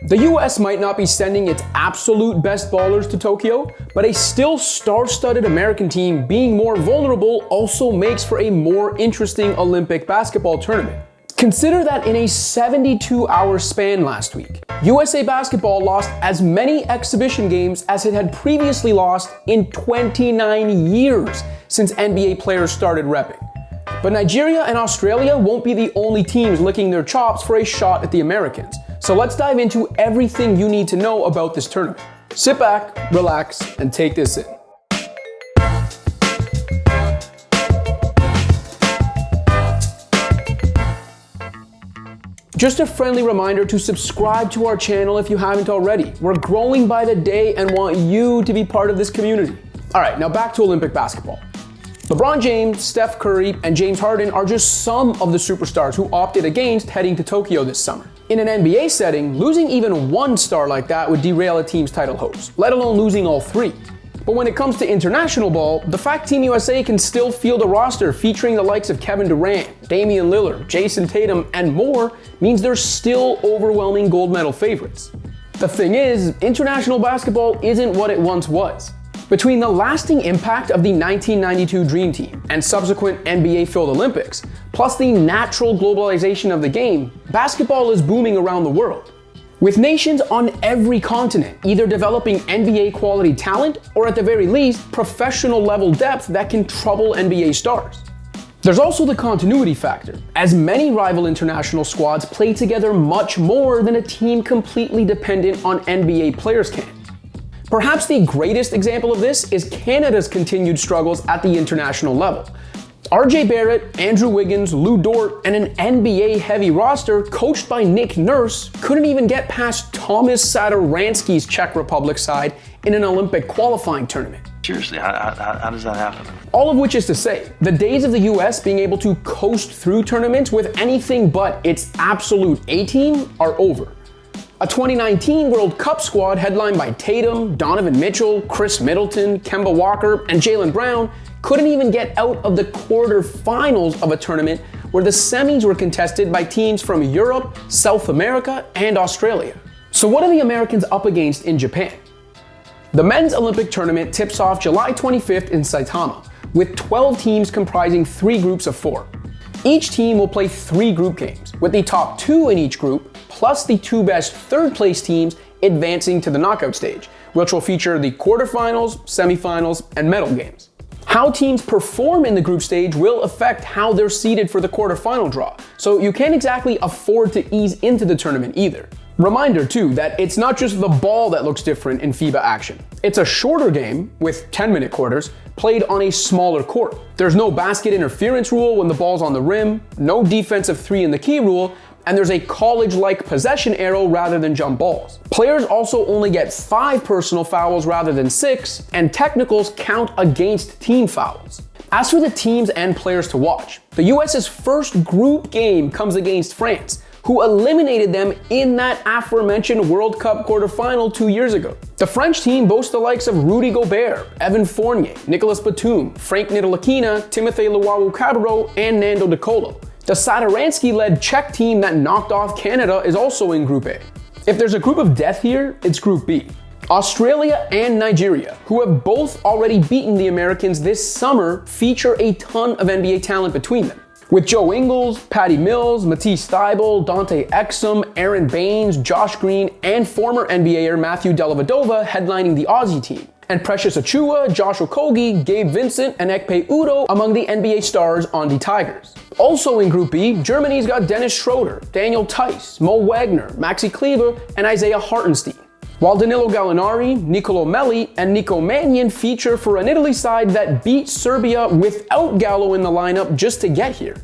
The US might not be sending its absolute best ballers to Tokyo, but a still star-studded American team being more vulnerable also makes for a more interesting Olympic basketball tournament. Consider that in a 72-hour span last week, USA Basketball lost as many exhibition games as it had previously lost in 29 years since NBA players started repping. But Nigeria and Australia won't be the only teams licking their chops for a shot at the Americans. So let's dive into everything you need to know about this tournament. Sit back, relax, and take this in. Just a friendly reminder to subscribe to our channel if you haven't already. We're growing by the day and want you to be part of this community. All right, now back to Olympic basketball. LeBron James, Steph Curry, and James Harden are just some of the superstars who opted against heading to Tokyo this summer. In an NBA setting, losing even one star like that would derail a team's title hopes, let alone losing all three. But when it comes to international ball, the fact Team USA can still field a roster featuring the likes of Kevin Durant, Damian Lillard, Jason Tatum, and more means they're still overwhelming gold medal favorites. The thing is, international basketball isn't what it once was. Between the lasting impact of the 1992 Dream Team and subsequent NBA-filled Olympics, plus the natural globalization of the game, basketball is booming around the world. With nations on every continent either developing NBA-quality talent or at the very least, professional-level depth that can trouble NBA stars. There's also the continuity factor, as many rival international squads play together much more than a team completely dependent on NBA players can. Perhaps the greatest example of this is Canada's continued struggles at the international level. RJ Barrett, Andrew Wiggins, Lou Dort, and an NBA-heavy roster coached by Nick Nurse couldn't even get past Thomas Satoransky's Czech Republic side in an Olympic qualifying tournament. Seriously, how does that happen? All of which is to say, the days of the US being able to coast through tournaments with anything but its absolute A-team are over. A 2019 World Cup squad headlined by Tatum, Donovan Mitchell, Chris Middleton, Kemba Walker, and Jaylen Brown couldn't even get out of the quarterfinals of a tournament where the semis were contested by teams from Europe, South America, and Australia. So what are the Americans up against in Japan? The men's Olympic tournament tips off July 25th in Saitama, with 12 teams comprising 3 groups of 4. Each team will play 3 group games, with the top 2 in each group, plus the 2 best third-place teams advancing to the knockout stage, which will feature the quarterfinals, semifinals, and medal games. How teams perform in the group stage will affect how they're seeded for the quarterfinal draw, so you can't exactly afford to ease into the tournament either. Reminder too that it's not just the ball that looks different in FIBA action. It's a shorter game, with 10-minute quarters, played on a smaller court. There's no basket interference rule when the ball's on the rim, no defensive 3 in the key rule, and there's a college-like possession arrow rather than jump balls. Players also only get 5 personal fouls rather than 6, and technicals count against team fouls. As for the teams and players to watch, the US's first group game comes against France, who eliminated them in that aforementioned World Cup quarterfinal 2 years ago. The French team boasts the likes of Rudy Gobert, Evan Fournier, Nicolas Batum, Frank Ntilikina, Timothé Luwawu-Cabarrot, and Nando De Colo. The Satoransky-led Czech team that knocked off Canada is also in Group A. If there's a group of death here, it's Group B. Australia and Nigeria, who have both already beaten the Americans this summer, feature a ton of NBA talent between them. With Joe Ingles, Patty Mills, Matisse Thybulle, Dante Exum, Aaron Baines, Josh Green, and former NBAer Matthew Dellavedova headlining the Aussie team. And Precious Achiuwa, Josh Okogie, Gabe Vincent, and Ekpe Udoh among the NBA stars on the Tigers. Also in Group B, Germany's got Dennis Schroeder, Daniel Theis, Mo Wagner, Maxi Kleber, and Isaiah Hartenstein. While Danilo Gallinari, Nicolo Melli, and Nico Mannion feature for an Italy side that beat Serbia without Gallo in the lineup just to get here.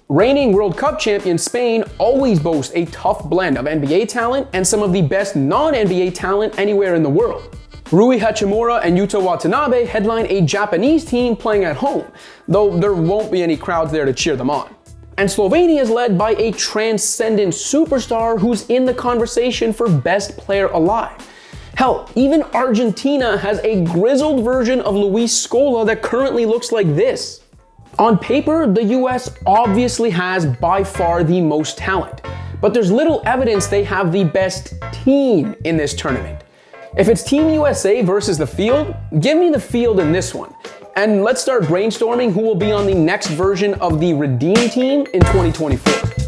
Reigning World Cup champion Spain always boasts a tough blend of NBA talent and some of the best non-NBA talent anywhere in the world. Rui Hachimura and Yuta Watanabe headline a Japanese team playing at home, though there won't be any crowds there to cheer them on. And Slovenia is led by a transcendent superstar who's in the conversation for best player alive. Hell, even Argentina has a grizzled version of Luis Scola that currently looks like this. On paper, the US obviously has by far the most talent, but there's little evidence they have the best team in this tournament. If it's Team USA versus the field, give me the field in this one. And let's start brainstorming who will be on the next version of the Redeem Team in 2024.